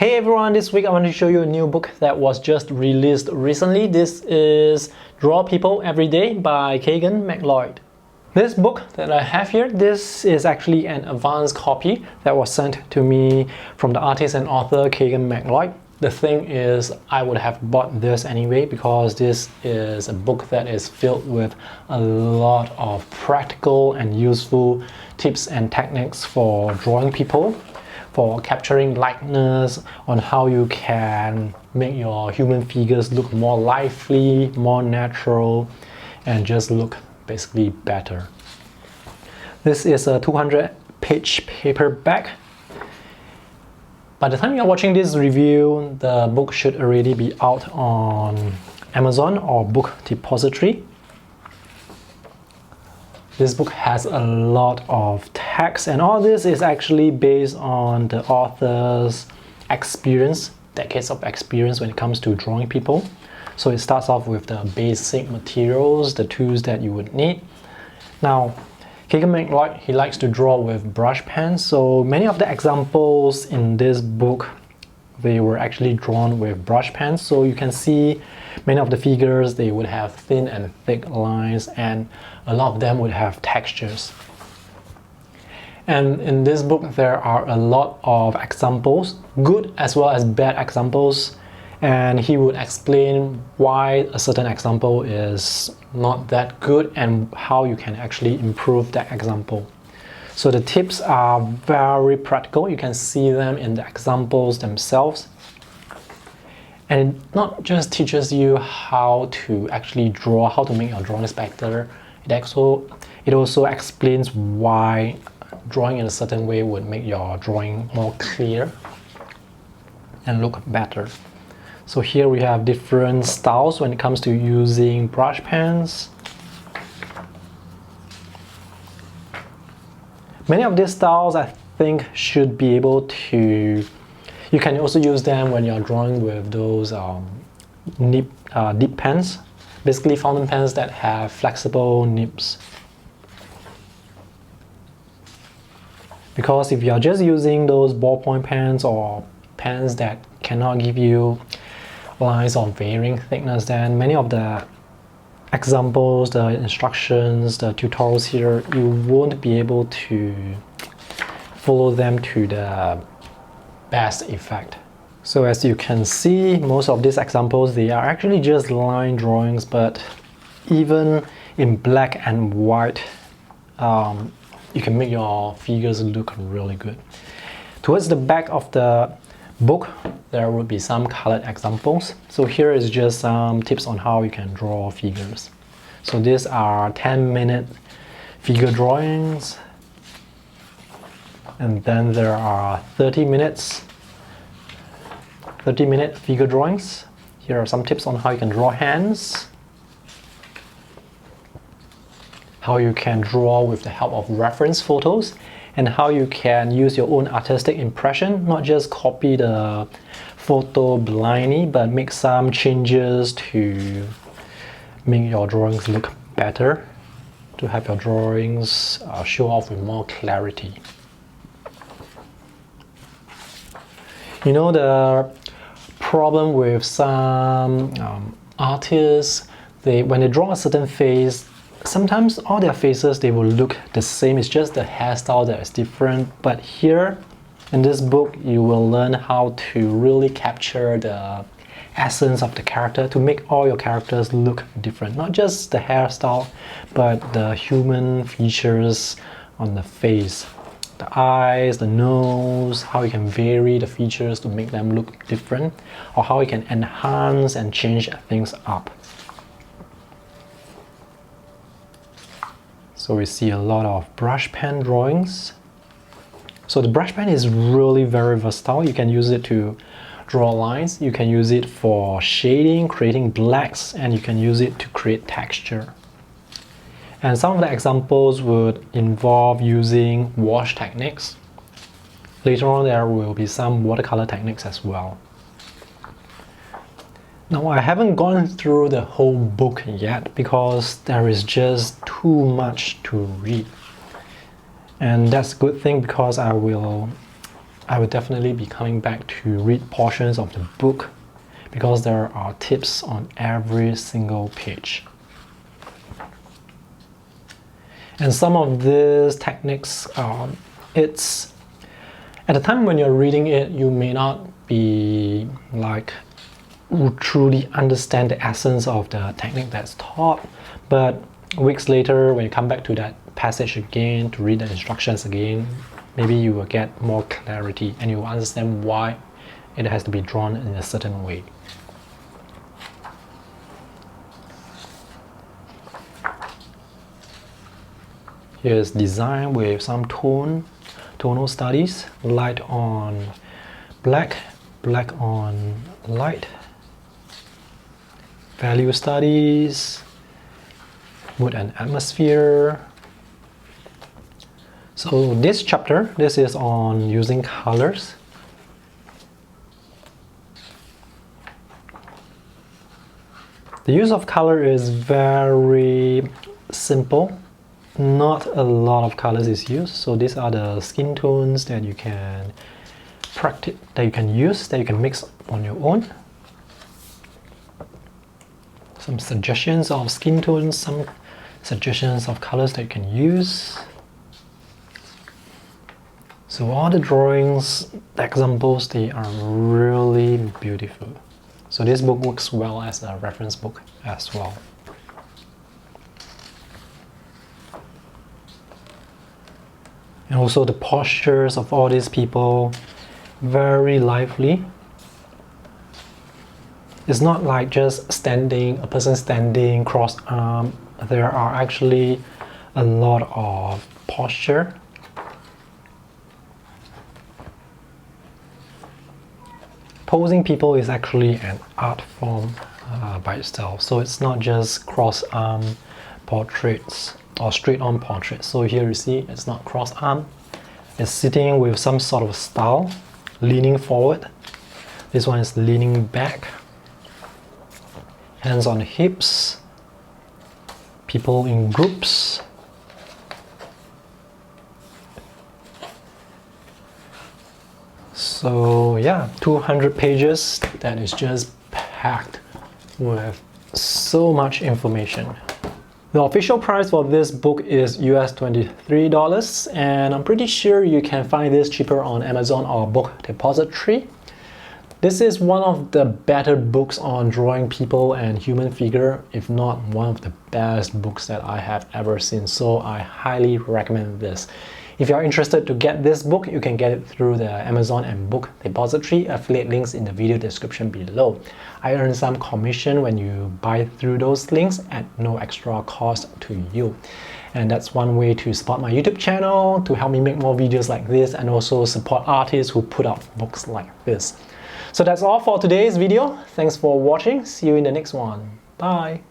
Hey everyone, this week I want to show you a new book that was just released recently. This is Draw People Every Day by Kagan McLeod. This book that I have here, this is actually an advanced copy that was sent to me from the artist and author Kagan McLeod. The thing is, I would have bought this anyway because this is a book that is filled with a lot of practical and useful tips and techniques for drawing people, for capturing likeness, on how you can make your human figures look more lively, more natural, and just look basically better. This is a 200-page paperback. By the time you're watching this review, the book should already be out on Amazon or Book Depository. This book has a lot of text, and all this is actually based on the author's experience, decades of experience when it comes to drawing people. So it starts off with the basic materials, the tools that you would need. Now, Kagan McLeod, he likes to draw with brush pens, so many of the examples in this book, they were actually drawn with brush pens. So you can see many of the figures, they would have thin and thick lines, and a lot of them would have textures. And in this book, there are a lot of examples, good as well as bad examples, and he would explain why a certain example is not that good and how you can actually improve that example. So the tips are very practical. You can see them in the examples themselves. And it not just teaches you how to actually draw, how to make your drawings better, it also explains why drawing in a certain way would make your drawing more clear and look better. So here we have different styles when it comes to using brush pens. Many of these styles I think should be able to, you can also use them when you're drawing with those nib pens, basically fountain pens that have flexible nibs. Because if you're just using those ballpoint pens or pens that cannot give you lines of varying thickness, then many of the examples, the instructions, the tutorials here, you won't be able to follow them to the best effect. So as you can see, most of these examples, they are actually just line drawings, but even in black and white, you can make your figures look really good. Towards the back of the book, there will be some colored examples. So here is just some tips on how you can draw figures. So these are 10-minute figure drawings, and then there are 30-minute figure drawings. Here are some tips on how you can draw hands, how you can draw with the help of reference photos, and how you can use your own artistic impression, not just copy the photo blindly, but make some changes to make your drawings look better, to have your drawings show off with more clarity. You know, the problem with some artists, when they draw a certain face, sometimes all their faces, they will look the same. It's just the hairstyle that is different. But here in this book, you will learn how to really capture the essence of the character, to make all your characters look different. Not just the hairstyle, but the human features on the face. The eyes, the nose, how you can vary the features to make them look different, or how you can enhance and change things up. So we see a lot of brush pen drawings. So the brush pen is really very versatile. You can use it to draw lines, you can use it for shading, creating blacks, and you can use it to create texture. And some of the examples would involve using wash techniques. Later on there will be some watercolor techniques as well. Now, I haven't gone through the whole book yet because there is just too much to read. And that's a good thing because I will I would definitely be coming back to read portions of the book because there are tips on every single page. And some of these techniques, it's at the time when you're reading it, you may not be like truly understand the essence of the technique that's taught, but weeks later when you come back to that passage again to read the instructions again, maybe you will get more clarity and you will understand why it has to be drawn in a certain way. Here's design with some tonal studies, light on black, black on light, value studies, mood and atmosphere. So this chapter, this is on using colors. The use of color is very simple. Not a lot of colors is used, so these are the skin tones that you can practice, that you can use, that you can mix on your own. Some suggestions of skin tones, some suggestions of colors that you can use. So all the drawings, the examples, they are really beautiful. So this book works well as a reference book as well. And also the postures of all these people, very lively. It's not like just standing, a person standing cross-armed. There are actually a lot of posture. Posing people is actually an art form by itself. So it's not just cross-arm portraits or straight-on portraits. So here you see it's not cross-arm. It's sitting with some sort of style, leaning forward. This one is leaning back. Hands on hips. People in groups. So yeah, 200 pages that is just packed with so much information. The official price for this book is US $23, and I'm pretty sure you can find this cheaper on Amazon or Book Depository. This is one of the better books on drawing people and human figure, if not one of the best books that I have ever seen, so I highly recommend this. If you are interested to get this book, you can get it through the Amazon and Book Depository, affiliate links in the video description below. I earn some commission when you buy through those links at no extra cost to you. And that's one way to support my YouTube channel, to help me make more videos like this, and also support artists who put out books like this. So that's all for today's video. Thanks for watching. See you in the next one. Bye.